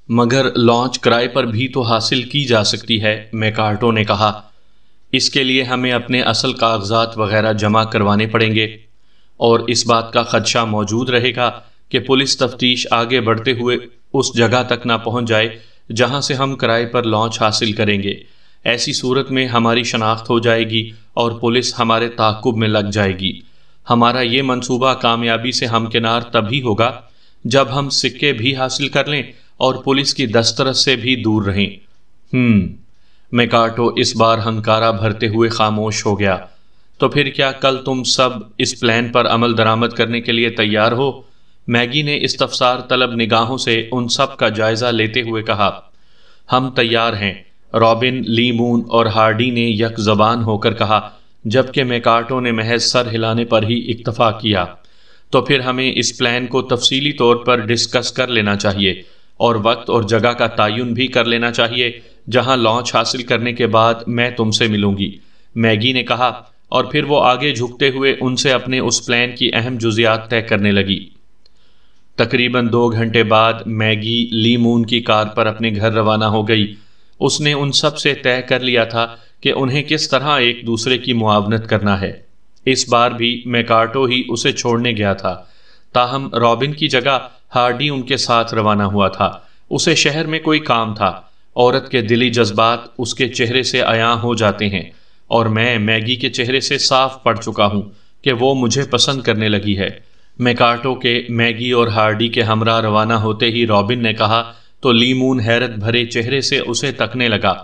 مگر لانچ کرائے پر بھی تو حاصل کی جا سکتی ہے، میکارٹو نے کہا۔ اس کے لیے ہمیں اپنے اصل کاغذات وغیرہ جمع کروانے پڑیں گے، اور اس بات کا خدشہ موجود رہے گا کہ پولیس تفتیش آگے بڑھتے ہوئے اس جگہ تک نہ پہنچ جائے جہاں سے ہم کرائے پر لانچ حاصل کریں گے۔ ایسی صورت میں ہماری شناخت ہو جائے گی اور پولیس ہمارے تعاقب میں لگ جائے گی۔ ہمارا یہ منصوبہ کامیابی سے ہمکنار تبھی ہوگا جب ہم سکے بھی حاصل کر لیں اور پولیس کی دسترس سے بھی دور رہیں۔ میکارٹو اس بار ہنکارا بھرتے ہوئے خاموش ہو گیا۔ تو پھر کیا کل تم سب اس پلان پر عمل درآمد کرنے کے لیے تیار ہو؟ میگی نے استفسار طلب نگاہوں سے ان سب کا جائزہ لیتے ہوئے کہا۔ ہم تیار ہیں، رابن، لی مون اور ہارڈی نے یک زبان ہو کر کہا، جبکہ میکارٹو نے محض سر ہلانے پر ہی اکتفا کیا۔ تو پھر ہمیں اس پلان کو تفصیلی طور پر ڈسکس کر لینا چاہیے اور وقت اور جگہ کا تعین بھی کر لینا چاہیے جہاں لانچ حاصل کرنے کے بعد میں تم سے ملوں گی، میگی نے کہا، اور پھر وہ آگے جھکتے ہوئے ان سے اپنے اس پلان کی اہم جزیات طے کرنے لگی۔ تقریباً 2 گھنٹے بعد میگی لی مون کی کار پر اپنے گھر روانہ ہو گئی۔ اس نے ان سب سے طے کر لیا تھا کہ انہیں کس طرح ایک دوسرے کی معاونت کرنا ہے۔ اس بار بھی میکارٹو ہی اسے چھوڑنے گیا تھا، تاہم رابن کی جگہ ہارڈی ان کے ساتھ روانہ ہوا تھا۔ اسے شہر میں کوئی کام تھا۔ عورت کے دلی جذبات اس کے چہرے سے عیاں ہو جاتے ہیں، اور میں میگی کے چہرے سے صاف پڑھ چکا ہوں کہ وہ مجھے پسند کرنے لگی ہے۔ میکارٹو کے میگی اور ہارڈی کے ہمراہ روانہ ہوتے ہی رابن نے کہا تو لی مون حیرت بھرے چہرے سے اسے تکنے لگا۔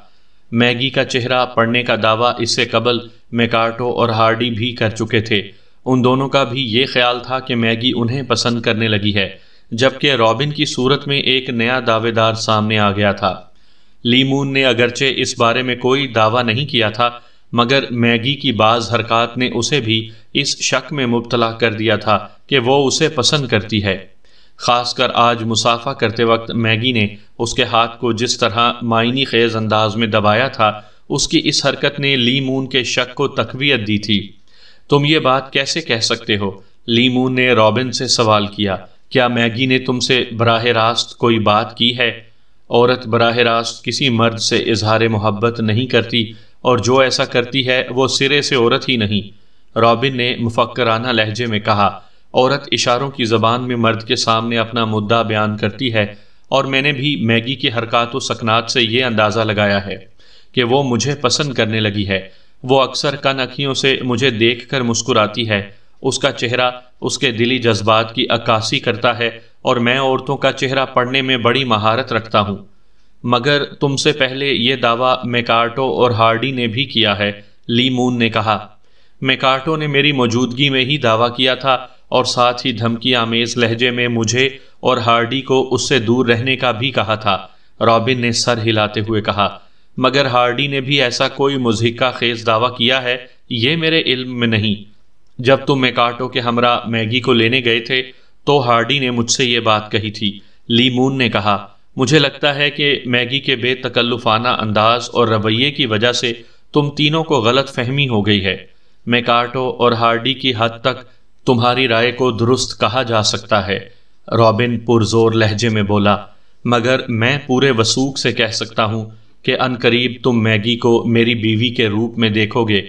میگی کا چہرہ پڑھنے کا دعویٰ اس سے قبل میکارٹو اور ہارڈی بھی کر چکے تھے۔ ان دونوں کا بھی یہ خیال تھا کہ میگی انہیں پسند کرنے لگی ہے، جبکہ رابن کی صورت میں ایک نیا دعوے دار سامنے آ گیا تھا۔ لی مون نے اگرچہ اس بارے میں کوئی دعویٰ نہیں کیا تھا، مگر میگی کی بعض حرکات نے اسے بھی اس شک میں مبتلا کر دیا تھا کہ وہ اسے پسند کرتی ہے۔ خاص کر آج مصافحہ کرتے وقت میگی نے اس کے ہاتھ کو جس طرح معنی خیز انداز میں دبایا تھا، اس کی اس حرکت نے لی مون کے شک کو تقویت دی تھی۔ تم یہ بات کیسے کہہ سکتے ہو؟ لی مون نے رابن سے سوال کیا۔ کیا میگی نے تم سے براہ راست کوئی بات کی ہے؟ عورت براہ راست کسی مرد سے اظہار محبت نہیں کرتی، اور جو ایسا کرتی ہے وہ سرے سے عورت ہی نہیں، رابن نے مفکرانہ لہجے میں کہا۔ عورت اشاروں کی زبان میں مرد کے سامنے اپنا مدعا بیان کرتی ہے، اور میں نے بھی میگی کی حرکات و سکنات سے یہ اندازہ لگایا ہے کہ وہ مجھے پسند کرنے لگی ہے۔ وہ اکثر کن اکھیوں سے مجھے دیکھ کر مسکراتی ہے، اس کا چہرہ اس کے دلی جذبات کی عکاسی کرتا ہے، اور میں عورتوں کا چہرہ پڑھنے میں بڑی مہارت رکھتا ہوں۔ مگر تم سے پہلے یہ دعویٰ میکارٹو اور ہارڈی نے بھی کیا ہے، لی مون نے کہا۔ میکارٹو نے میری موجودگی میں ہی دعویٰ کیا تھا، اور ساتھ ہی دھمکی آمیز لہجے میں مجھے اور ہارڈی کو اس سے دور رہنے کا بھی کہا تھا، رابن نے سر ہلاتے ہوئے کہا۔ مگر ہارڈی نے بھی ایسا کوئی مضحکہ خیز دعویٰ کیا ہے، یہ میرے علم میں نہیں۔ جب تم میکارٹو کے ہمراہ میگی کو لینے گئے تھے تو ہارڈی نے مجھ سے یہ بات کہی تھی، لی مون نے کہا۔ مجھے لگتا ہے کہ میگی کے بے تکلفانہ انداز اور رویے کی وجہ سے تم تینوں کو غلط فہمی ہو گئی ہے۔ میکارٹو اور ہارڈی کی حد تک تمہاری رائے کو درست کہا جا سکتا ہے، رابن پرزور لہجے میں بولا، مگر میں پورے وثوق سے کہہ سکتا ہوں کہ عنقریب تم میگی کو میری بیوی کے روپ میں دیکھو گے۔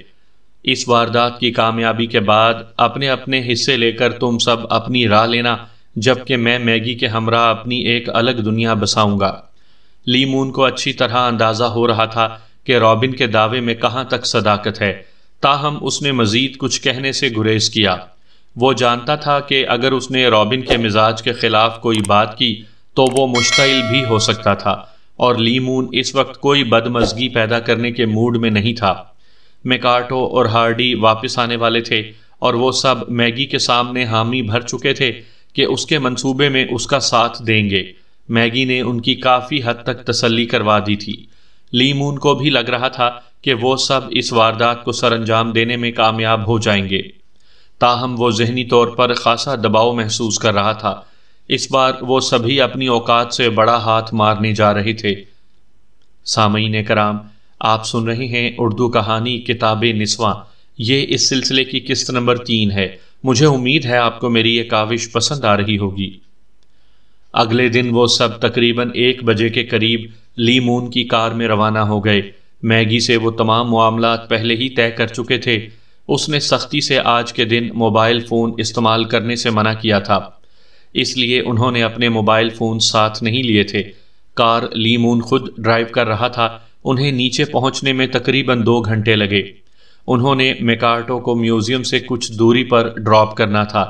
اس واردات کی کامیابی کے بعد اپنے اپنے حصے لے کر تم سب اپنی راہ لینا، جبکہ میں میگی کے ہمراہ اپنی ایک الگ دنیا بساؤں گا۔ لی مون کو اچھی طرح اندازہ ہو رہا تھا کہ رابن کے دعوے میں کہاں تک صداقت ہے، تاہم اس نے مزید کچھ کہنے سے گریز کیا۔ وہ جانتا تھا کہ اگر اس نے رابن کے مزاج کے خلاف کوئی بات کی تو وہ مشتعل بھی ہو سکتا تھا، اور لی مون اس وقت کوئی بدمزگی پیدا کرنے کے موڈ میں نہیں تھا۔ میکارٹو اور ہارڈی واپس آنے والے تھے، اور وہ سب میگی کے سامنے حامی بھر چکے تھے کہ اس کے منصوبے میں اس کا ساتھ دیں گے۔ میگی نے ان کی کافی حد تک تسلی کروا دی تھی۔ لی مون کو بھی لگ رہا تھا کہ وہ سب اس واردات کو سر انجام دینے میں کامیاب ہو جائیں گے، تاہم وہ ذہنی طور پر خاصا دباؤ محسوس کر رہا تھا۔ اس بار وہ سبھی اپنی اوقات سے بڑا ہاتھ مارنے جا رہے تھے۔ سامعین کرام، آپ سن رہے ہیں اردو کہانی کتاب نسواں۔ یہ اس سلسلے کی قسط نمبر 3 ہے۔ مجھے امید ہے آپ کو میری یہ کاوش پسند آ رہی ہوگی۔ اگلے دن وہ سب تقریباً 1 بجے کے قریب لی مون کی کار میں روانہ ہو گئے۔ میگی سے وہ تمام معاملات پہلے ہی طے کر چکے تھے۔ اس نے سختی سے آج کے دن موبائل فون استعمال کرنے سے منع کیا تھا، اس لیے انہوں نے اپنے موبائل فون ساتھ نہیں لیے تھے۔ کار لی مون خود ڈرائیو کر رہا تھا۔ انہیں نیچے پہنچنے میں تقریباً 2 گھنٹے لگے۔ انہوں نے میکارٹو کو میوزیم سے کچھ دوری پر ڈراپ کرنا تھا،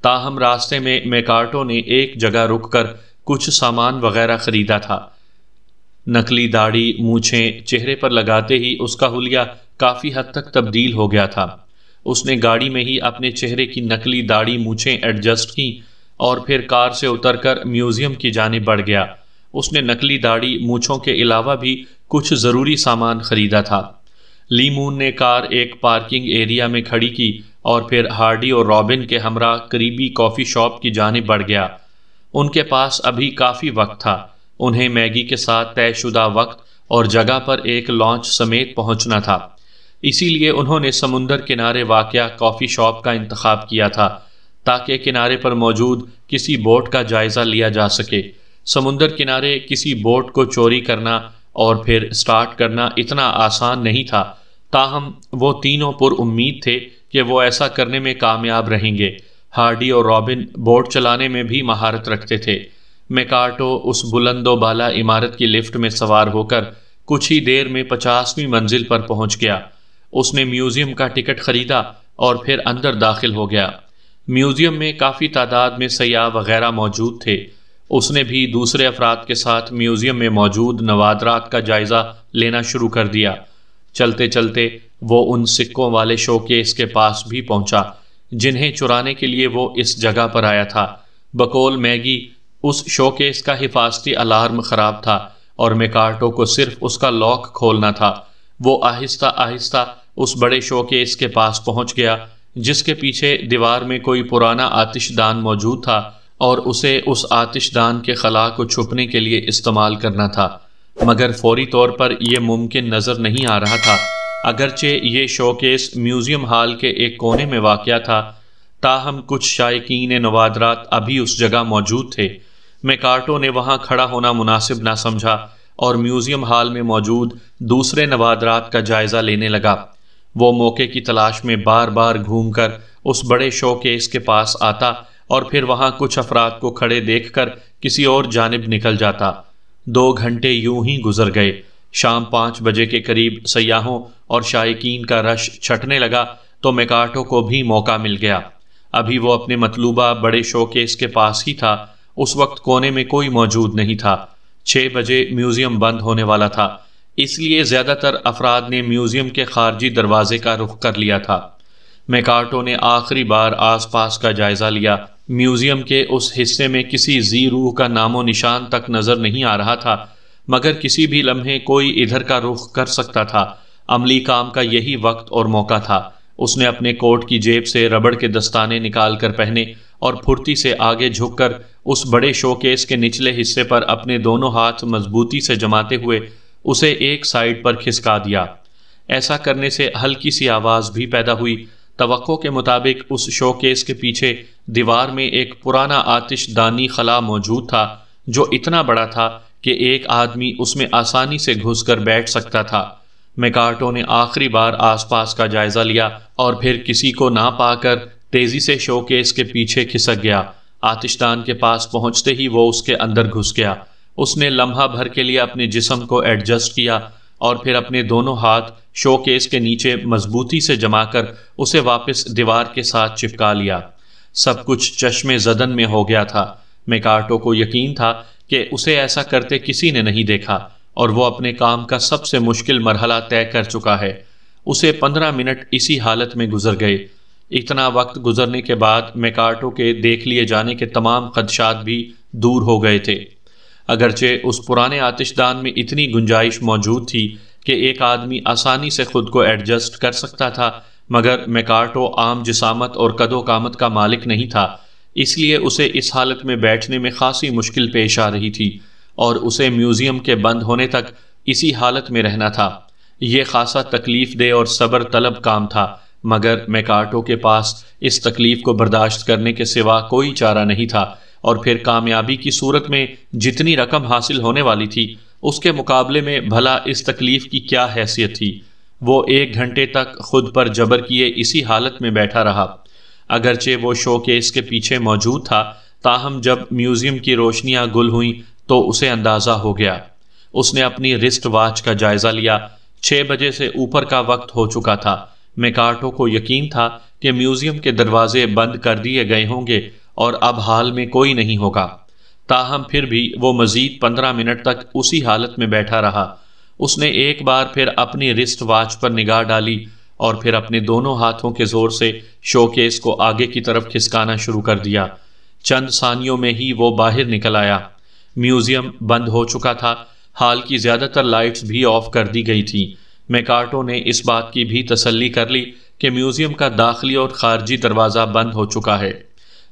تاہم راستے میں میکارٹو نے ایک جگہ رک کر کچھ سامان وغیرہ خریدا تھا۔ نقلی داڑھی مونچھیں چہرے پر لگاتے ہی اس کا حلیہ کافی حد تک تبدیل ہو گیا تھا۔ اس نے گاڑی میں ہی اپنے چہرے کی نقلی داڑھی مونچھیں ایڈجسٹ کی اور پھر کار سے اتر کر میوزیم کی جانب بڑھ گیا۔ اس نے نقلی داڑھی مونچھوں کے علاوہ بھی کچھ ضروری سامان خریدا تھا۔ لی مون نے کار ایک پارکنگ ایریا میں کھڑی کی اور پھر ہارڈی اور رابن کے ہمراہ قریبی کافی شاپ کی جانب بڑھ گیا۔ ان کے پاس ابھی کافی وقت تھا۔ انہیں میگی کے ساتھ طے شدہ وقت اور جگہ پر ایک لانچ سمیت پہنچنا تھا، اسی لیے انہوں نے سمندر کنارے واقع کافی شاپ کا انتخاب کیا تھا تاکہ کنارے پر موجود کسی بوٹ کا جائزہ لیا جا سکے۔ سمندر کنارے کسی بوٹ کو چوری کرنا اور پھر سٹارٹ کرنا اتنا آسان نہیں تھا، تاہم وہ تینوں پر امید تھے کہ وہ ایسا کرنے میں کامیاب رہیں گے۔ ہارڈی اور رابن بوٹ چلانے میں بھی مہارت رکھتے تھے۔ میکارٹو اس بلند و بالا عمارت کی لفٹ میں سوار ہو کر کچھ ہی دیر میں 50ویں منزل پر پہنچ گیا۔ اس نے میوزیم کا ٹکٹ خریدا اور پھر اندر داخل ہو گیا۔ میوزیم میں کافی تعداد میں سیاح وغیرہ موجود تھے۔ اس نے بھی دوسرے افراد کے ساتھ میوزیم میں موجود نوادرات کا جائزہ لینا شروع کر دیا۔ چلتے چلتے وہ ان سکوں والے شوکیس کے پاس بھی پہنچا جنہیں چرانے کے لیے وہ اس جگہ پر آیا تھا۔ بقول میگی اس شوکیس کا حفاظتی الارم خراب تھا اور میکارٹو کو صرف اس کا لاک کھولنا تھا۔ وہ آہستہ آہستہ اس بڑے شوکیس کے پاس پہنچ گیا جس کے پیچھے دیوار میں کوئی پرانا آتش دان موجود تھا اور اسے اس آتش دان کے خلا کو چھپنے کے لیے استعمال کرنا تھا، مگر فوری طور پر یہ ممکن نظر نہیں آ رہا تھا۔ اگرچہ یہ شوکیس میوزیم ہال کے ایک کونے میں واقع تھا، تاہم کچھ شائقین نوادرات ابھی اس جگہ موجود تھے۔ میکارٹو نے وہاں کھڑا ہونا مناسب نہ سمجھا اور میوزیم ہال میں موجود دوسرے نوادرات کا جائزہ لینے لگا۔ وہ موقع کی تلاش میں بار بار گھوم کر اس بڑے شو کیس کے پاس آتا اور پھر وہاں کچھ افراد کو کھڑے دیکھ کر کسی اور جانب نکل جاتا۔ 2 گھنٹے یوں ہی گزر گئے۔ شام 5 بجے کے قریب سیاحوں اور شائقین کا رش چھٹنے لگا تو میکارٹو کو بھی موقع مل گیا۔ ابھی وہ اپنے مطلوبہ بڑے شو کیس کے پاس ہی تھا۔ اس وقت کونے میں کوئی موجود نہیں تھا۔ 6 بجے میوزیم بند ہونے والا تھا، اس لیے زیادہ تر افراد نے میوزیم کے خارجی دروازے کا رخ کر لیا تھا۔ میکارٹو نے آخری بار آس پاس کا جائزہ لیا۔ میوزیم کے اس حصے میں کسی ذی روح کا نام و نشان تک نظر نہیں آ رہا تھا، مگر کسی بھی لمحے کوئی ادھر کا رخ کر سکتا تھا۔ عملی کام کا یہی وقت اور موقع تھا۔ اس نے اپنے کوٹ کی جیب سے ربڑ کے دستانے نکال کر پہنے اور پھرتی سے آگے جھک کر اس بڑے شوکیس کے نچلے حصے پر اپنے دونوں ہاتھ مضبوطی سے جماتے ہوئے اسے ایک سائیڈ پر کھسکا دیا۔ ایسا کرنے سے ہلکی سی آواز بھی پیدا ہوئی۔ توقع کے مطابق اس شوکیس کے پیچھے دیوار میں ایک پرانا آتش دانی خلا موجود تھا جو اتنا بڑا تھا کہ ایک آدمی اس میں آسانی سے گھس کر بیٹھ سکتا تھا۔ میکارٹو نے آخری بار آس پاس کا جائزہ لیا اور پھر کسی کو نہ پا کر تیزی سے شوکیس کے پیچھے کھسک گیا۔ آتش دان کے پاس پہنچتے ہی وہ اس کے اندر گھس گیا۔ اس نے لمحہ بھر کے لیے اپنے جسم کو ایڈجسٹ کیا اور پھر اپنے دونوں ہاتھ شوکیس کے نیچے مضبوطی سے جما کر اسے واپس دیوار کے ساتھ چپکا لیا۔ سب کچھ چشم زدن میں ہو گیا تھا۔ میکارٹو کو یقین تھا کہ اسے ایسا کرتے کسی نے نہیں دیکھا اور وہ اپنے کام کا سب سے مشکل مرحلہ طے کر چکا ہے۔ اسے 15 منٹ اسی حالت میں گزر گئے۔ اتنا وقت گزرنے کے بعد میکارٹو کے دیکھ لیے جانے کے تمام خدشات بھی دور ہو گئے تھے۔ اگرچہ اس پرانے آتش دان میں اتنی گنجائش موجود تھی کہ ایک آدمی آسانی سے خود کو ایڈجسٹ کر سکتا تھا، مگر میکارٹو عام جسامت اور قد و قامت کا مالک نہیں تھا، اس لیے اسے اس حالت میں بیٹھنے میں خاصی مشکل پیش آ رہی تھی اور اسے میوزیم کے بند ہونے تک اسی حالت میں رہنا تھا۔ یہ خاصا تکلیف دہ اور صبر طلب کام تھا، مگر میکارٹو کے پاس اس تکلیف کو برداشت کرنے کے سوا کوئی چارہ نہیں تھا۔ اور پھر کامیابی کی صورت میں جتنی رقم حاصل ہونے والی تھی اس کے مقابلے میں بھلا اس تکلیف کی کیا حیثیت تھی۔ وہ 1 گھنٹے تک خود پر جبر کیے اسی حالت میں بیٹھا رہا۔ اگرچہ وہ شو کیس کے پیچھے موجود تھا، تاہم جب میوزیم کی روشنیاں گل ہوئیں تو اسے اندازہ ہو گیا۔ اس نے اپنی رسٹ واچ کا جائزہ لیا۔ 6 بجے سے اوپر کا وقت ہو چکا تھا۔ میکارٹو کو یقین تھا کہ میوزیم کے دروازے بند کر دیے گئے ہوں گے اور اب حال میں کوئی نہیں ہوگا۔ تاہم پھر بھی وہ مزید 15 منٹ تک اسی حالت میں بیٹھا رہا۔ اس نے ایک بار پھر اپنی رسٹ واچ پر نگاہ ڈالی اور پھر اپنے دونوں ہاتھوں کے زور سے شو کیس کو آگے کی طرف کھسکانا شروع کر دیا۔ چند ثانیوں میں ہی وہ باہر نکل آیا۔ میوزیم بند ہو چکا تھا۔ ہال کی زیادہ تر لائٹس بھی آف کر دی گئی تھیں۔ میکارٹو نے اس بات کی بھی تسلی کر لی کہ میوزیم کا داخلی اور خارجی دروازہ بند ہو چکا ہے۔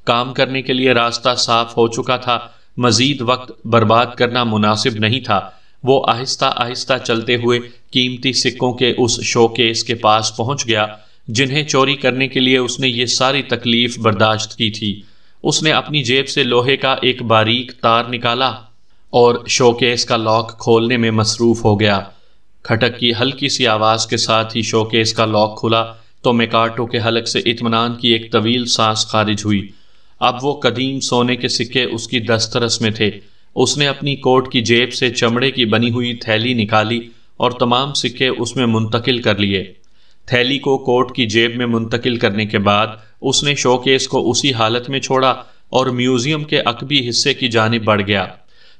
کام کرنے کے لیے راستہ صاف ہو چکا تھا۔ مزید وقت برباد کرنا مناسب نہیں تھا۔ وہ آہستہ آہستہ چلتے ہوئے قیمتی سکوں کے اس شو کیس کے پاس پہنچ گیا جنہیں چوری کرنے کے لیے اس نے یہ ساری تکلیف برداشت کی تھی۔ اس نے اپنی جیب سے لوہے کا ایک باریک تار نکالا اور شو کیس کا لاک کھولنے میں مصروف ہو گیا۔ کھٹک کی ہلکی سی آواز کے ساتھ ہی شو کیس کا لاک کھلا تو میکارٹو کے حلق سے اطمینان کی ایک طویل سانس خارج ہوئی۔ اب وہ قدیم سونے کے سکے اس کی دسترس میں تھے۔ اس نے اپنی کوٹ کی جیب سے چمڑے کی بنی ہوئی تھیلی نکالی اور تمام سکے اس میں منتقل کر لیے۔ تھیلی کو کوٹ کی جیب میں منتقل کرنے کے بعد اس نے شو کیس کو اسی حالت میں چھوڑا اور میوزیم کے عقبی حصے کی جانب بڑھ گیا۔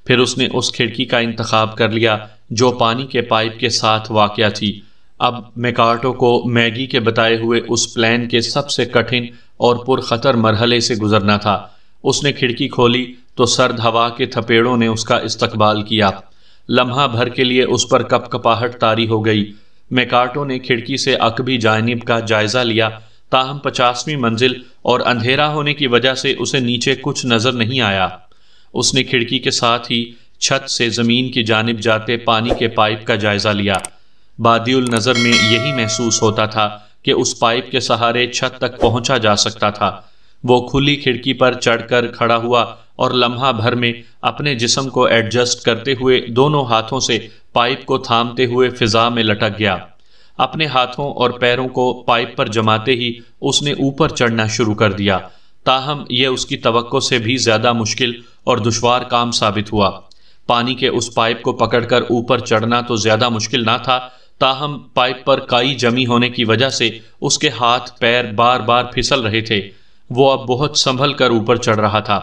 پھر اس نے اس کھڑکی کا انتخاب کر لیا جو پانی کے پائپ کے ساتھ واقع تھی۔ اب میکارٹو کو میگی کے بتائے ہوئے اس پلان کے سب سے کٹھن اور پرخطر مرحلے سے گزرنا تھا۔ اس نے کھڑکی کھولی تو سرد ہوا کے تھپیڑوں نے اس کا استقبال کیا۔ لمحہ بھر کے لیے اس پر کپ کپاہٹ طاری ہو گئی۔ میکارٹو نے کھڑکی سے عقبی جانب کا جائزہ لیا، تاہم 50ویں منزل اور اندھیرا ہونے کی وجہ سے اسے نیچے کچھ نظر نہیں آیا۔ اس نے کھڑکی کے ساتھ ہی چھت سے زمین کی جانب جاتے پانی کے پائپ کا جائزہ لیا۔ بادی النظر میں یہی محسوس ہوتا تھا کہ اس پائپ کے سہارے چھت تک پہنچا جا سکتا تھا۔ وہ کھلی کھڑکی پر چڑھ کر کھڑا ہوا اور لمحہ بھر میں اپنے جسم کو ایڈجسٹ کرتے ہوئے دونوں ہاتھوں سے پائپ کو تھامتے ہوئے فضا میں لٹک گیا۔ اپنے ہاتھوں اور پیروں کو پائپ پر جماتے ہی اس نے اوپر چڑھنا شروع کر دیا، تاہم یہ اس کی توقع سے بھی زیادہ مشکل اور دشوار کام ثابت ہوا۔ پانی کے اس پائپ کو پکڑ کر اوپر چڑھنا تو زیادہ مشکل نہ تھا، تاہم پائپ پر کائی جمی ہونے کی وجہ سے اس کے ہاتھ پیر بار بار پھسل رہے تھے۔ وہ اب بہت سنبھل کر اوپر چڑھ رہا تھا۔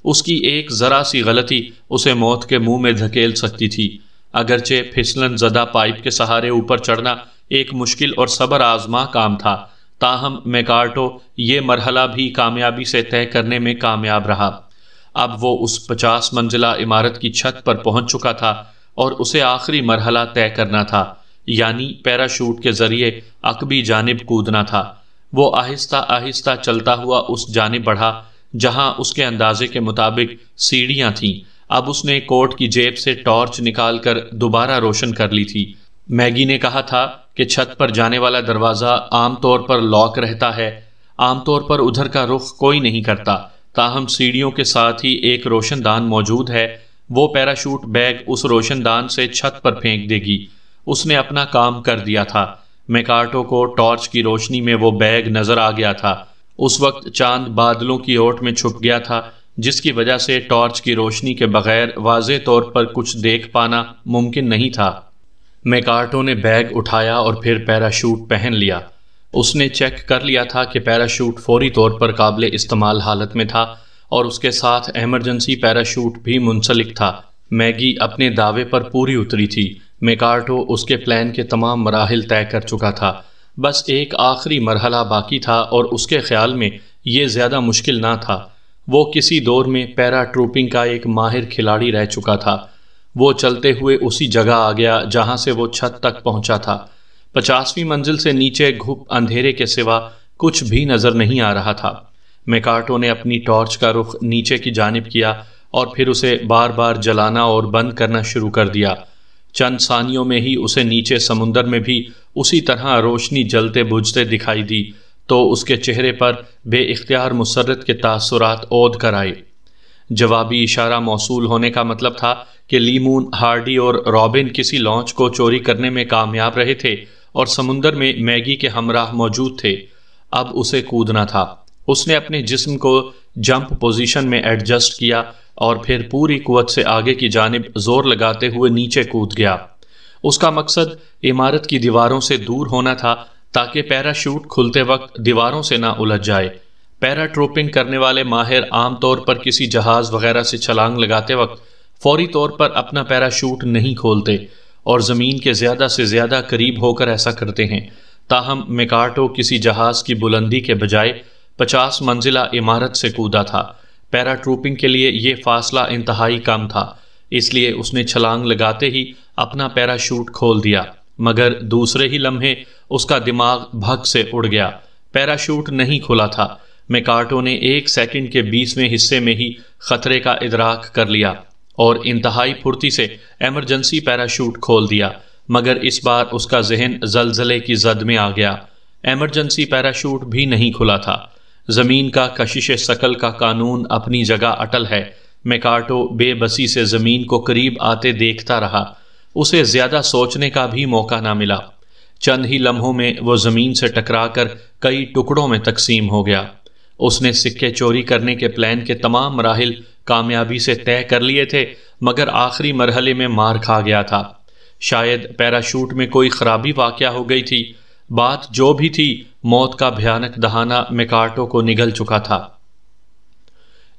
اس کی ایک ذرا سی غلطی اسے موت کے منہ میں دھکیل سکتی تھی۔ اگرچہ پھسلن زدہ پائپ کے سہارے اوپر چڑھنا ایک مشکل اور صبر آزما کام تھا، تاہم میکارٹو یہ مرحلہ بھی کامیابی سے طے کرنے میں کامیاب رہا۔ اب وہ اس 50 منزلہ عمارت کی چھت پر پہنچ چکا تھا اور اسے آخری مرحلہ طے کرنا تھا، یعنی پیراشوٹ کے ذریعے عقبی جانب کودنا تھا۔ وہ آہستہ آہستہ چلتا ہوا اس جانب بڑھا جہاں اس کے اندازے کے مطابق سیڑھیاں تھیں۔ اب اس نے کوٹ کی جیب سے ٹارچ نکال کر دوبارہ روشن کر لی تھی۔ میگی نے کہا تھا کہ چھت پر جانے والا دروازہ عام طور پر لاک رہتا ہے، عام طور پر ادھر کا رخ کوئی نہیں کرتا، تاہم سیڑھیوں کے ساتھ ہی ایک روشن دان موجود ہے۔ وہ پیراشوٹ بیگ اس روشن دان سے چھت پر پھینک دے گی۔ اس نے اپنا کام کر دیا تھا۔ میکارٹو کو ٹارچ کی روشنی میں وہ بیگ نظر آ گیا تھا۔ اس وقت چاند بادلوں کی اوٹ میں چھپ گیا تھا، جس کی وجہ سے ٹارچ کی روشنی کے بغیر واضح طور پر کچھ دیکھ پانا ممکن نہیں تھا۔ میکارٹو نے بیگ اٹھایا اور پھر پیراشوٹ پہن لیا۔ اس نے چیک کر لیا تھا کہ پیراشوٹ فوری طور پر قابل استعمال حالت میں تھا اور اس کے ساتھ ایمرجنسی پیراشوٹ بھی منسلک تھا۔ میگی اپنے دعوے پر پوری اتری تھی۔ میکارٹو اس کے پلان کے تمام مراحل طے کر چکا تھا، بس ایک آخری مرحلہ باقی تھا اور اس کے خیال میں یہ زیادہ مشکل نہ تھا۔ وہ کسی دور میں پیرا ٹروپنگ کا ایک ماہر کھلاڑی رہ چکا تھا۔ وہ چلتے ہوئے اسی جگہ آ گیا جہاں سے وہ چھت تک پہنچا تھا۔ 50ویں منزل سے نیچے گھپ اندھیرے کے سوا کچھ بھی نظر نہیں آ رہا تھا۔ میکارٹو نے اپنی ٹارچ کا رخ نیچے کی جانب کیا اور پھر اسے بار بار جلانا اور بند کرنا شروع کر دیا۔ چند ثانیوں میں ہی اسے نیچے سمندر میں بھی اسی طرح روشنی جلتے بجھتے دکھائی دی تو اس کے چہرے پر بے اختیار مسرت کے تاثرات عود کر آئے۔ جوابی اشارہ موصول ہونے کا مطلب تھا کہ لیمون، ہارڈی اور رابن کسی لانچ کو چوری کرنے میں کامیاب رہے تھے اور سمندر میں میگی کے ہمراہ موجود تھے۔ اب اسے کودنا تھا۔ اس نے اپنے جسم کو جمپ پوزیشن میں ایڈجسٹ کیا اور پھر پوری قوت سے آگے کی جانب زور لگاتے ہوئے نیچے کود گیا۔ اس کا مقصد عمارت کی دیواروں سے دور ہونا تھا تاکہ پیراشوٹ کھلتے وقت دیواروں سے نہ الجھ جائے۔ پیرا ٹروپنگ کرنے والے ماہر عام طور پر کسی جہاز وغیرہ سے چھلانگ لگاتے وقت فوری طور پر اپنا پیراشوٹ نہیں کھولتے اور زمین کے زیادہ سے زیادہ قریب ہو کر ایسا کرتے ہیں۔ تاہم میکارٹو کسی جہاز کی بلندی کے بجائے 50 منزلہ عمارت سے کودا تھا۔ پیرا ٹروپنگ کے لیے یہ فاصلہ انتہائی کم تھا، اس لیے اس نے چھلانگ لگاتے ہی اپنا پیراشوٹ کھول دیا، مگر دوسرے ہی لمحے اس کا دماغ بھگ سے اڑ گیا۔ پیراشوٹ نہیں کھلا تھا۔ میکارٹو نے 1 سیکنڈ کے 20ویں حصے میں ہی خطرے کا ادراک کر لیا اور انتہائی پھرتی سے ایمرجنسی پیراشوٹ کھول دیا، مگر اس بار اس کا ذہن زلزلے کی زد میں آ گیا۔ ایمرجنسی پیراشوٹ بھی نہیں کھلا تھا۔ زمین کا کشش ثقل کا قانون اپنی جگہ اٹل ہے۔ میکارٹو بے بسی سے زمین کو قریب آتے دیکھتا رہا۔ اسے زیادہ سوچنے کا بھی موقع نہ ملا۔ چند ہی لمحوں میں وہ زمین سے ٹکرا کر کئی ٹکڑوں میں تقسیم ہو گیا۔ اس نے سکے چوری کرنے کے پلان کے تمام مراحل کامیابی سے طے کر لیے تھے، مگر آخری مرحلے میں مار کھا گیا تھا۔ شاید پیراشوٹ میں کوئی خرابی واقع ہو گئی تھی۔ بات جو بھی تھی، موت کا بھیانک دہانہ میکارٹو کو نگل چکا تھا۔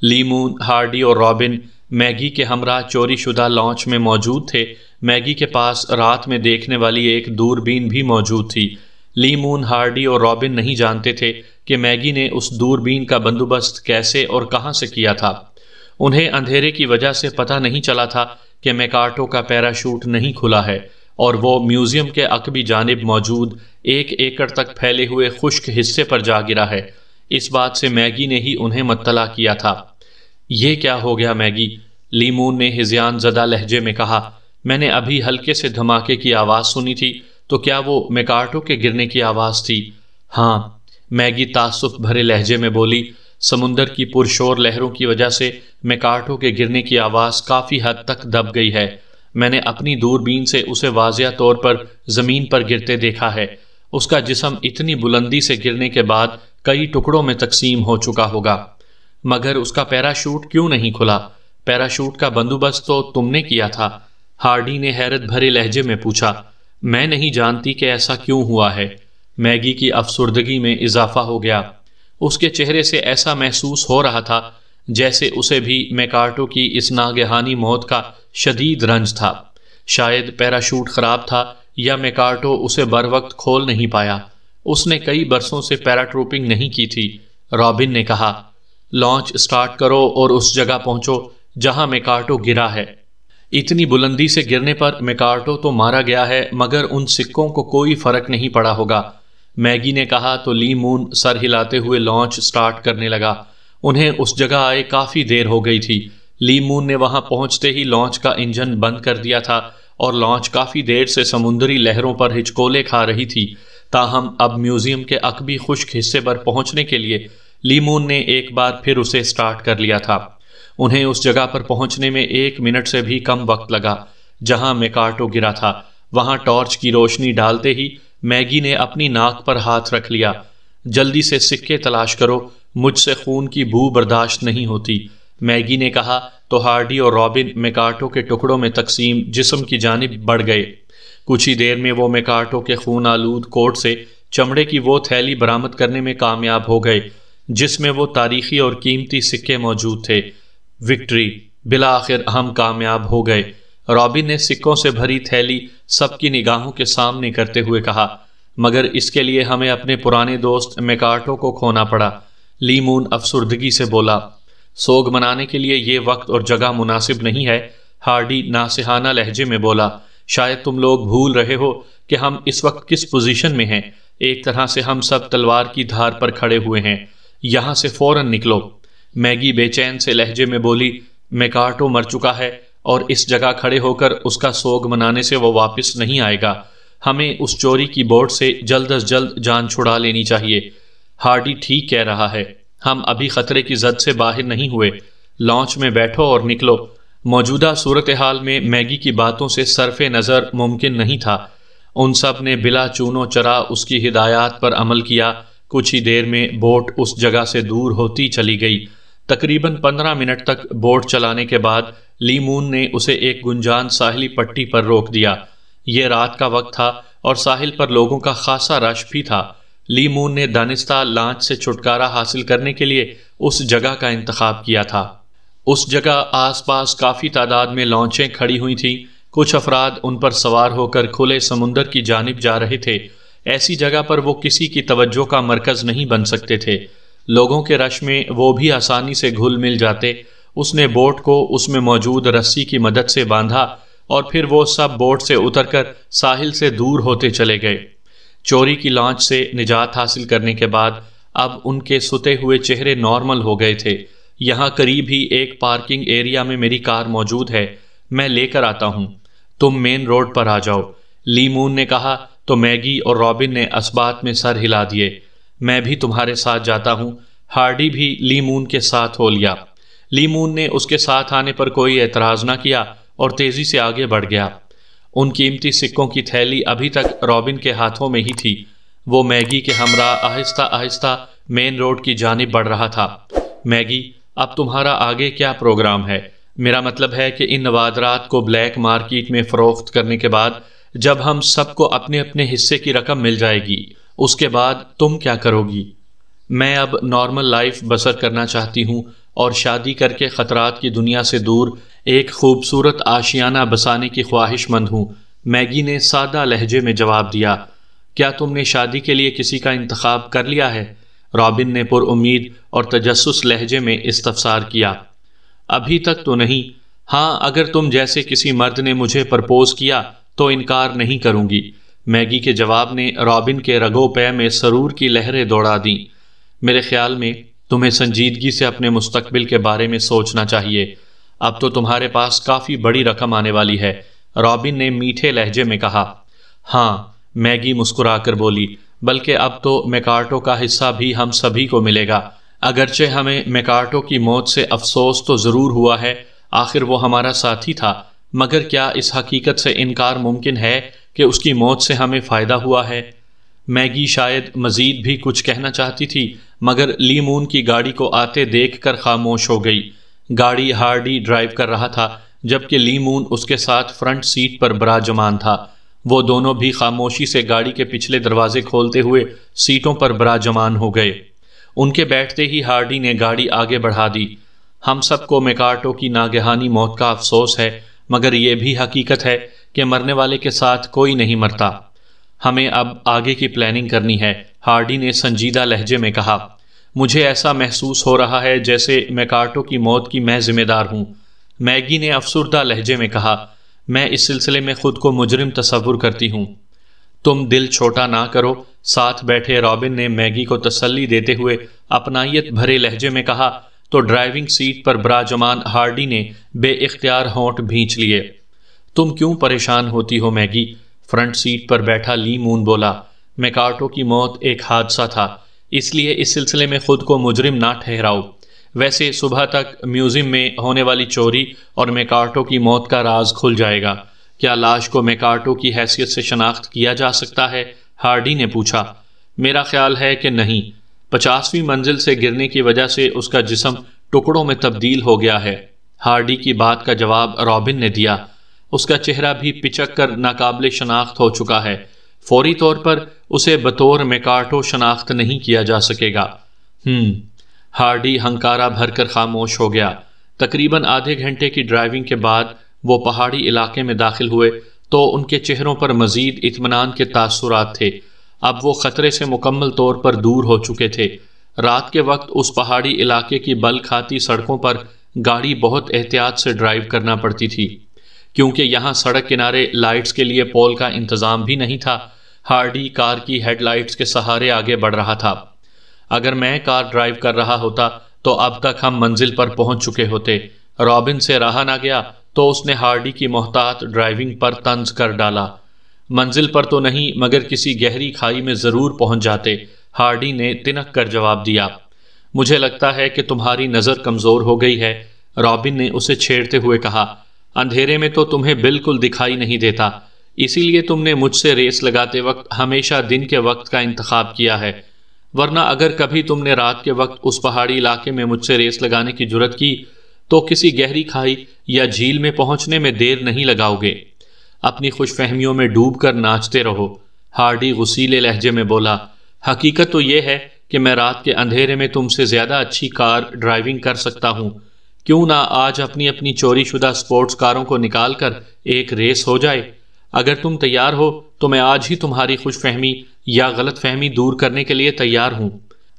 لیمون، ہارڈی اور رابن میگی کے ہمراہ چوری شدہ لانچ میں موجود تھے۔ میگی کے پاس رات میں دیکھنے والی ایک دوربین بھی موجود تھی۔ لیمون، ہارڈی اور رابن نہیں جانتے تھے کہ میگی نے اس دوربین کا بندوبست کیسے اور کہاں سے کیا تھا۔ انہیں اندھیرے کی وجہ سے پتہ نہیں چلا تھا کہ میکارٹو کا پیراشوٹ نہیں کھلا ہے اور وہ میوزیم کے عقبی جانب موجود 1 ایکڑ تک پھیلے ہوئے خشک حصے پر جا گرا ہے۔ اس بات سے میگی نے ہی انہیں مطلع کیا تھا۔ یہ کیا ہو گیا میگی؟ لیمون نے ہذیان زدہ لہجے میں کہا۔ میں نے ابھی ہلکے سے دھماکے کی آواز سنی تھی، تو کیا وہ میکارٹو کے گرنے کی آواز تھی؟ ہاں، میگی تعصف بھرے لہجے میں بولی۔ سمندر کی پرشور لہروں کی وجہ سے میکارٹو کے گرنے کی آواز کافی حد تک دب گئی ہے۔ میں نے اپنی دوربین سے اسے واضح طور پر زمین پر گرتے دیکھا ہے۔ اس کا جسم اتنی بلندی سے گرنے کے بعد کئی ٹکڑوں میں تقسیم ہو چکا ہوگا، مگر اس کا پیراشوٹ کیوں نہیں کھلا؟ پیراشوٹ کا بندوبست تو تم نے کیا تھا، ہارڈی نے حیرت بھرے لہجے میں پوچھا۔ میں نہیں جانتی کہ ایسا کیوں ہوا ہے۔ میگی کی افسردگی میں اضافہ ہو گیا۔ اس کے چہرے سے ایسا محسوس ہو رہا تھا جیسے اسے بھی میکارٹو کی اس ناگہانی موت کا شدید رنج تھا۔ شاید پیراشوٹ خراب تھا یا میکارٹو اسے بروقت کھول نہیں پایا۔ اس نے کئی برسوں سے پیراٹروپنگ نہیں کی تھی۔ رابن نے کہا، لانچ سٹارٹ کرو اور اس جگہ پہنچو جہاں میکارٹو گرا ہے۔ اتنی بلندی سے گرنے پر میکارٹو تو مارا گیا ہے، مگر ان سکوں کو کوئی فرق نہیں پڑا ہوگا۔ میگی نے کہا تو لیمون سر ہلاتے ہوئے لانچ سٹارٹ کرنے لگا۔ انہیں اس جگہ آئے کافی دیر ہو گئی تھی۔ لیمون نے وہاں پہنچتے ہی لانچ کا انجن بند کر دیا تھا اور لانچ کافی دیر سے سمندری لہروں پر ہچکولے کھا رہی تھی۔ تاہم اب میوزیم کے عقبی خشک حصے پر پہنچنے کے لیے لیمون نے ایک بار پھر اسے سٹارٹ کر لیا تھا۔ انہیں اس جگہ پر پہنچنے میں 1 منٹ سے بھی کم وقت لگا جہاں میکارٹو گرا تھا۔ وہاں ٹارچ کی روشنی ڈالتے ہی میگی نے اپنی ناک پر ہاتھ رکھ لیا۔ جلدی سے سکے تلاش کرو، مجھ سے خون کی بو برداشت نہیں ہوتی، میگی نے کہا تو ہارڈی اور رابن میکارٹو کے ٹکڑوں میں تقسیم جسم کی جانب بڑھ گئے۔ کچھ ہی دیر میں وہ میکارٹو کے خون آلود کوٹ سے چمڑے کی وہ تھیلی برآمد کرنے میں کامیاب ہو گئے جس میں وہ تاریخی اور قیمتی سکے موجود تھے۔ وکٹری! بالآخر ہم کامیاب ہو گئے، رابن نے سکوں سے بھری تھیلی سب کی نگاہوں کے سامنے کرتے ہوئے کہا، مگر اس کے لیے ہمیں اپنے پرانے دوست میکارٹو کو کھونا پڑا۔ لیمون افسردگی سے بولا۔ سوگ منانے کے لیے یہ وقت اور جگہ مناسب نہیں ہے، ہارڈی ناصحانہ لہجے میں بولا۔ شاید تم لوگ بھول رہے ہو کہ ہم اس وقت کس پوزیشن میں ہیں۔ ایک طرح سے ہم سب تلوار کی دھار پر کھڑے ہوئے ہیں۔ یہاں سے فوراً نکلو۔ میگی بے چین سے لہجے میں بولی، میکارٹو مر چکا ہے اور اس جگہ کھڑے ہو کر اس کا سوگ منانے سے وہ واپس نہیں آئے گا۔ ہمیں اس چوری کی بوٹ سے جلد از جلد جان چھڑا لینی چاہیے۔ ہارڈی ٹھیک کہہ رہا ہے، ہم ابھی خطرے کی زد سے باہر نہیں ہوئے۔ لانچ میں بیٹھو اور نکلو۔ موجودہ صورتحال میں میگی کی باتوں سے صرف نظر ممکن نہیں تھا۔ ان سب نے بلا چون و چرا اس کی ہدایات پر عمل کیا۔ کچھ ہی دیر میں بوٹ اس جگہ سے دور ہوتی چلی گئی۔ تقریباً 15 منٹ تک بوٹ چلانے کے بعد لی مون نے اسے ایک گنجان ساحلی پٹی پر روک دیا۔ یہ رات کا وقت تھا اور ساحل پر لوگوں کا خاصا رش بھی تھا۔ لی مون نے دانستہ لانچ سے چھٹکارا حاصل کرنے کے لیے اس جگہ کا انتخاب کیا تھا۔ اس جگہ آس پاس کافی تعداد میں لانچیں کھڑی ہوئی تھیں۔ کچھ افراد ان پر سوار ہو کر کھلے سمندر کی جانب جا رہے تھے۔ ایسی جگہ پر وہ کسی کی توجہ کا مرکز نہیں بن سکتے تھے۔ لوگوں کے رش میں وہ بھی آسانی سے گھل مل جاتے۔ اس نے بوٹ کو اس میں موجود رسی کی مدد سے باندھا اور پھر وہ سب بوٹ سے اتر کر ساحل سے دور ہوتے چلے گئے۔ چوری کی لانچ سے نجات حاصل کرنے کے بعد اب ان کے ستے ہوئے چہرے نارمل ہو گئے تھے۔ یہاں قریب ہی ایک پارکنگ ایریا میں میری کار موجود ہے، میں لے کر آتا ہوں، تم مین روڈ پر آ جاؤ، لی مون نے کہا تو میگی اور رابن نے اسبات میں سر ہلا دیے۔ میں بھی تمہارے ساتھ جاتا ہوں۔ ہارڈی بھی لی مون کے ساتھ ہو لیا۔ لی مون نے اس کے ساتھ آنے پر کوئی اعتراض نہ کیا اور تیزی سے آگے بڑھ گیا۔ ان قیمتی سکوں کی تھیلی ابھی تک رابن کے ہاتھوں میں ہی تھی۔ وہ میگی کے ہمراہ آہستہ آہستہ مین روڈ کی جانب بڑھ رہا تھا۔ میگی، اب تمہارا آگے کیا پروگرام ہے؟ میرا مطلب ہے کہ ان نوادرات کو بلیک مارکیٹ میں فروخت کرنے کے بعد جب ہم سب کو اپنے اپنے حصے کی رقم مل جائے گی، اس کے بعد تم کیا کرو گی؟ میں اب نارمل لائف بسر کرنا چاہتی ہوں اور شادی کر کے خطرات کی دنیا سے دور ایک خوبصورت آشیانہ بسانے کی خواہش مند ہوں، میگی نے سادہ لہجے میں جواب دیا۔ کیا تم نے شادی کے لیے کسی کا انتخاب کر لیا ہے؟ رابن نے پر امید اور تجسس لہجے میں استفسار کیا۔ ابھی تک تو نہیں۔ ہاں، اگر تم جیسے کسی مرد نے مجھے پرپوز کیا تو انکار نہیں کروں گی۔ میگی کے جواب نے رابن کے رگو پے میں سرور کی لہریں دوڑا دیں۔ میرے خیال میں تمہیں سنجیدگی سے اپنے مستقبل کے بارے میں سوچنا چاہیے۔ اب تو تمہارے پاس کافی بڑی رقم آنے والی ہے، رابن نے میٹھے لہجے میں کہا۔ ہاں، میگی مسکرا کر بولی، بلکہ اب تو میکارٹو کا حصہ بھی ہم سبھی کو ملے گا۔ اگرچہ ہمیں میکارٹو کی موت سے افسوس تو ضرور ہوا ہے، آخر وہ ہمارا ساتھی تھا، مگر کیا اس حقیقت سے انکار ممکن ہے کہ اس کی موت سے ہمیں فائدہ ہوا ہے؟ میگی شاید مزید بھی کچھ کہنا چاہتی تھی، مگر لی مون کی گاڑی کو آتے دیکھ کر خاموش ہو گئی۔ گاڑی ہارڈی ڈرائیو کر رہا تھا، جبکہ لی مون اس کے ساتھ فرنٹ سیٹ پر براجمان تھا۔ وہ دونوں بھی خاموشی سے گاڑی کے پچھلے دروازے کھولتے ہوئے سیٹوں پر براجمان ہو گئے۔ ان کے بیٹھتے ہی ہارڈی نے گاڑی آگے بڑھا دی۔ ہم سب کو میکارٹو کی ناگہانی موت کا افسوس ہے، مگر یہ بھی حقیقت ہے کہ مرنے والے کے ساتھ کوئی نہیں مرتا۔ ہمیں اب آگے کی پلاننگ کرنی ہے، ہارڈی نے سنجیدہ لہجے میں کہا۔ مجھے ایسا محسوس ہو رہا ہے جیسے میکارٹو کی موت کی میں ذمہ دار ہوں، میگی نے افسردہ لہجے میں کہا۔ میں اس سلسلے میں خود کو مجرم تصور کرتی ہوں۔ تم دل چھوٹا نہ کرو، ساتھ بیٹھے رابن نے میگی کو تسلی دیتے ہوئے اپنائیت بھرے لہجے میں کہا تو ڈرائیونگ سیٹ پر براجمان ہارڈی نے بے اختیار ہونٹ بھینچ لیے۔ تم کیوں پریشان ہوتی ہو میگی؟ فرنٹ سیٹ پر بیٹھا لی مون بولا۔ میکارٹو کی موت ایک حادثہ تھا، اس لیے اس سلسلے میں خود کو مجرم نہ ٹھہراؤ۔ ویسے صبح تک میوزیم میں ہونے والی چوری اور میکارٹو کی موت کا راز کھل جائے گا۔ کیا لاش کو میکارٹو کی حیثیت سے شناخت کیا جا سکتا ہے؟ ہارڈی نے پوچھا۔ میرا خیال ہے کہ نہیں، 50ویں منزل سے گرنے کی وجہ سے اس کا جسم ٹکڑوں میں تبدیل ہو گیا ہے۔ ہارڈی کی بات کا جواب رابن نے دیا۔ اس کا چہرہ بھی پچک کر ناقابل شناخت ہو چکا ہے، فوری طور پر اسے بطور میکارٹو شناخت نہیں کیا جا سکے گا۔ ہارڈی ہنکارا بھر کر خاموش ہو گیا۔ تقریباً آدھے گھنٹے کی ڈرائیونگ کے بعد وہ پہاڑی علاقے میں داخل ہوئے تو ان کے چہروں پر مزید اطمینان کے تاثرات تھے۔ اب وہ خطرے سے مکمل طور پر دور ہو چکے تھے۔ رات کے وقت اس پہاڑی علاقے کی بل کھاتی سڑکوں پر گاڑی بہت احتیاط سے ڈرائیو کرنا پڑتی تھی، کیونکہ یہاں سڑک کنارے لائٹس کے لیے پول کا انتظام بھی نہیں تھا۔ ہارڈی کار کی ہیڈ لائٹس کے سہارے آگے بڑھ رہا تھا۔ اگر میں کار ڈرائیو کر رہا ہوتا تو اب تک ہم منزل پر پہنچ چکے ہوتے۔ رابن سے رہا نہ گیا تو اس نے ہارڈی کی محتاط ڈرائیونگ پر طنز کر ڈالا۔ منزل پر تو نہیں، مگر کسی گہری کھائی میں ضرور پہنچ جاتے، ہارڈی نے تنک کر جواب دیا۔ مجھے لگتا ہے کہ تمہاری نظر کمزور ہو گئی ہے، رابن نے اسے چھیڑتے ہوئے کہا، اندھیرے میں تو تمہیں بالکل دکھائی نہیں دیتا، اسی لیے تم نے مجھ سے ریس لگاتے وقت ہمیشہ دن کے وقت کا انتخاب کیا ہے، ورنہ اگر کبھی تم نے رات کے وقت اس پہاڑی علاقے میں مجھ سے ریس لگانے کی جرت کی تو کسی گہری کھائی یا جھیل میں پہنچنے میں دیر نہیں لگاؤ گے۔ اپنی خوش فہمیوں میں ڈوب کر ناچتے رہو، ہارڈی غصیلے لہجے میں بولا۔ حقیقت تو یہ ہے کہ میں رات کے اندھیرے میں تم سے زیادہ اچھی کار ڈرائیونگ کر سکتا ہوں، کیوں نہ آج اپنی چوری شدہ سپورٹس کاروں کو نکال کر ایک ریس ہو جائے؟ اگر تم تیار ہو تو میں آج ہی تمہاری خوش فہمی یا غلط فہمی دور کرنے کے لیے تیار ہوں۔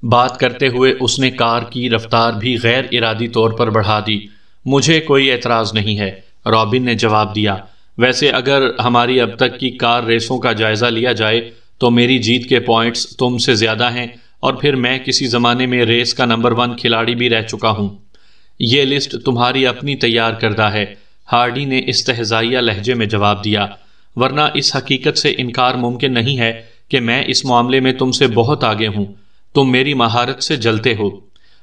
بات کرتے ہوئے اس نے کار کی رفتار بھی غیر ارادی طور پر بڑھا دی۔ مجھے کوئی اعتراض نہیں ہے، رابن نے جواب دیا۔ ویسے اگر ہماری اب تک کی کار ریسوں کا جائزہ لیا جائے تو میری جیت کے پوائنٹس تم سے زیادہ ہیں، اور پھر میں کسی زمانے میں ریس کا نمبر 1 کھلاڑی بھی رہ چکا ہوں۔ یہ لسٹ تمہاری اپنی تیار کردہ ہے، ہارڈی نے استہزائیہ لہجے میں جواب دیا، ورنہ اس حقیقت سے انکار ممکن نہیں ہے کہ میں اس معاملے میں تم سے بہت آگے ہوں، تم میری مہارت سے جلتے ہو۔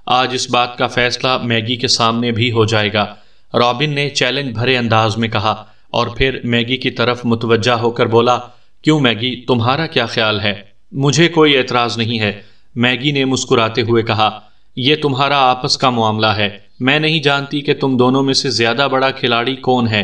آج اس بات کا فیصلہ میگی کے سامنے بھی ہو جائے گا، رابن نے چیلنج بھرے انداز میں کہا، اور پھر میگی کی طرف متوجہ ہو کر بولا، کیوں میگی، تمہارا کیا خیال ہے؟ مجھے کوئی اعتراض نہیں ہے، میگی نے مسکراتے ہوئے کہا، یہ تمہارا آپس کا معاملہ ہے، میں نہیں جانتی کہ تم دونوں میں سے زیادہ بڑا کھلاڑی کون ہے،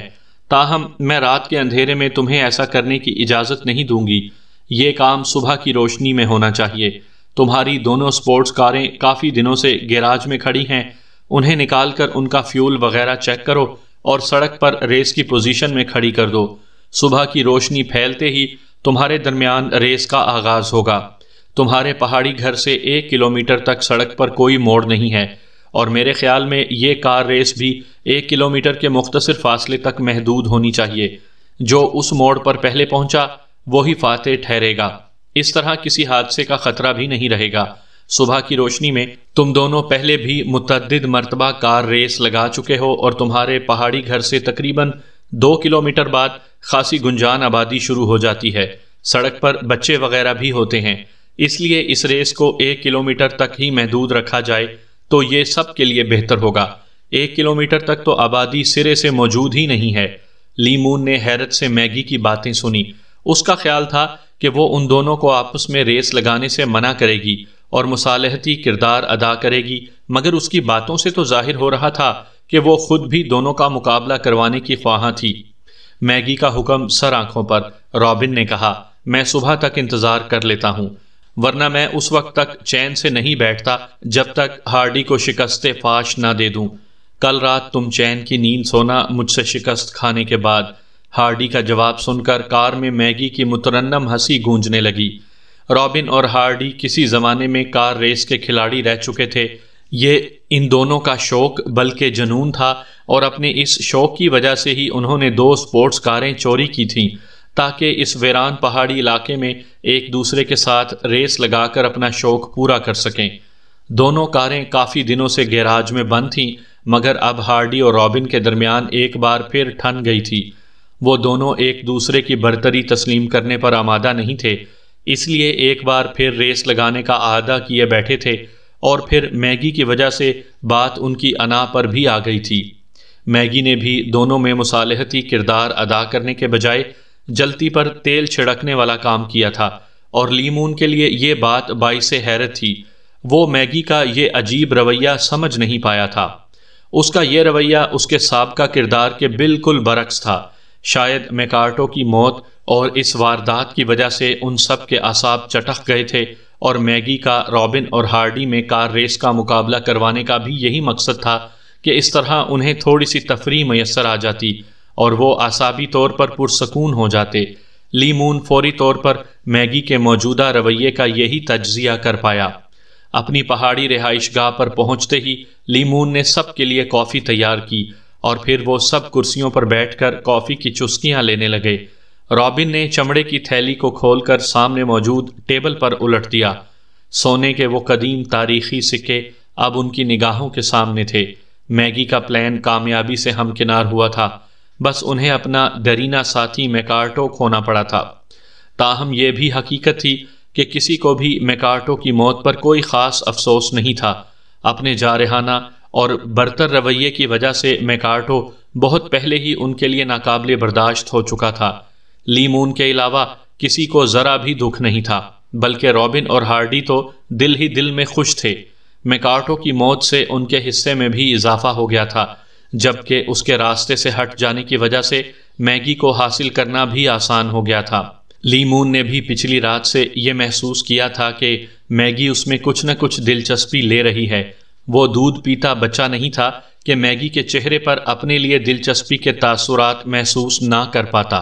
تاہم میں رات کے اندھیرے میں تمہیں ایسا کرنے کی اجازت نہیں دوں گی، یہ کام صبح کی روشنی میں ہونا چاہیے۔ تمہاری دونوں سپورٹس کاریں کافی دنوں سے گیراج میں کھڑی ہیں، انہیں نکال کر ان کا فیول وغیرہ چیک کرو اور سڑک پر ریس کی پوزیشن میں کھڑی کر دو۔ صبح کی روشنی پھیلتے ہی تمہارے درمیان ریس کا آغاز ہوگا۔ تمہارے پہاڑی گھر سے 1 کلومیٹر تک سڑک پر کوئی موڑ نہیں ہے، اور میرے خیال میں یہ کار ریس بھی 1 کلومیٹر کے مختصر فاصلے تک محدود ہونی چاہیے۔ جو اس موڑ پر پہلے پہنچا وہی فاتح ٹھہرے گا، اس طرح کسی حادثے کا خطرہ بھی نہیں رہے گا۔ صبح کی روشنی میں تم دونوں پہلے بھی متعدد مرتبہ کار ریس لگا چکے ہو، اور تمہارے پہاڑی گھر سے تقریباً 2 کلومیٹر بعد خاصی گنجان آبادی شروع ہو جاتی ہے، سڑک پر بچے وغیرہ بھی ہوتے ہیں، اس لیے اس ریس کو 1 کلومیٹر تک ہی محدود رکھا جائے تو یہ سب کے لیے بہتر ہوگا۔ 1 کلومیٹر تک تو آبادی سرے سے موجود ہی نہیں ہے۔ لی مون نے حیرت سے میگی کی باتیں سنی، اس کا خیال تھا کہ وہ ان دونوں کو آپس میں ریس لگانے سے منع کرے گی اور مصالحتی کردار ادا کرے گی، مگر اس کی باتوں سے تو ظاہر ہو رہا تھا کہ وہ خود بھی دونوں کا مقابلہ کروانے کی خواہاں تھی۔ میگی کا حکم سر آنکھوں پر، رابن نے کہا، میں صبح تک انتظار کر لیتا ہوں، ورنہ میں اس وقت تک چین سے نہیں بیٹھتا جب تک ہارڈی کو شکست فاش نہ دے دوں۔ کل رات تم چین کی نیند سونا مجھ سے شکست کھانے کے بعد۔ ہارڈی کا جواب سن کر کار میں میگی کی مترنم ہنسی گونجنے لگی۔ رابن اور ہارڈی کسی زمانے میں کار ریس کے کھلاڑی رہ چکے تھے، یہ ان دونوں کا شوق بلکہ جنون تھا، اور اپنے اس شوق کی وجہ سے ہی انہوں نے 2 سپورٹس کاریں چوری کی تھیں تاکہ اس ویران پہاڑی علاقے میں ایک دوسرے کے ساتھ ریس لگا کر اپنا شوق پورا کر سکیں۔ دونوں کاریں کافی دنوں سے گیراج میں بند تھیں، مگر اب ہارڈی اور رابن کے درمیان ایک بار پھر ٹھن گئی تھی۔ وہ دونوں ایک دوسرے کی برتری تسلیم کرنے پر آمادہ نہیں تھے، اس لیے ایک بار پھر ریس لگانے کا عہدہ کیے بیٹھے تھے، اور پھر میگی کی وجہ سے بات ان کی انا پر بھی آ گئی تھی۔ میگی نے بھی دونوں میں مصالحتی کردار ادا کرنے کے بجائے جلتی پر تیل چھڑکنے والا کام کیا تھا، اور لیمون کے لیے یہ بات باعث حیرت تھی۔ وہ میگی کا یہ عجیب رویہ سمجھ نہیں پایا تھا۔ اس کا یہ رویہ اس کے سابقہ کردار کے بالکل برعکس تھا۔ شاید میکارٹو کی موت اور اس واردات کی وجہ سے ان سب کے اعصاب چٹک گئے تھے، اور میگی کا رابن اور ہارڈی میں کار ریس کا مقابلہ کروانے کا بھی یہی مقصد تھا کہ اس طرح انہیں تھوڑی سی تفریح میسر آ جاتی اور وہ اعصابی طور پر پرسکون ہو جاتے۔ لی مون فوری طور پر میگی کے موجودہ رویے کا یہی تجزیہ کر پایا۔ اپنی پہاڑی رہائش گاہ پر پہنچتے ہی لی مون نے سب کے لیے کافی تیار کی، اور پھر وہ سب کرسیوں پر بیٹھ کر کافی کی چسکیاں لینے لگے۔ رابن نے چمڑے کی تھیلی کو کھول کر سامنے موجود ٹیبل پر الٹ دیا۔ سونے کے وہ قدیم تاریخی سکے اب ان کی نگاہوں کے سامنے تھے۔ میگی کا پلان کامیابی سے ہمکنار ہوا تھا، بس انہیں اپنا دیرینہ ساتھی میکارٹو کھونا پڑا تھا۔ تاہم یہ بھی حقیقت تھی کہ کسی کو بھی میکارٹو کی موت پر کوئی خاص افسوس نہیں تھا۔ اپنے جارحانہ اور برتر رویے کی وجہ سے میکارٹو بہت پہلے ہی ان کے لیے ناقابل برداشت ہو چکا تھا۔ لی مون کے علاوہ کسی کو ذرا بھی دکھ نہیں تھا، بلکہ رابن اور ہارڈی تو دل ہی دل میں خوش تھے۔ میکارٹو کی موت سے ان کے حصے میں بھی اضافہ ہو گیا تھا، جبکہ اس کے راستے سے ہٹ جانے کی وجہ سے میگی کو حاصل کرنا بھی آسان ہو گیا تھا۔ لی مون نے بھی پچھلی رات سے یہ محسوس کیا تھا کہ میگی اس میں کچھ نہ کچھ دلچسپی لے رہی ہے۔ وہ دودھ پیتا بچہ نہیں تھا کہ میگی کے چہرے پر اپنے لیے دلچسپی کے تاثرات محسوس نہ کر پاتا۔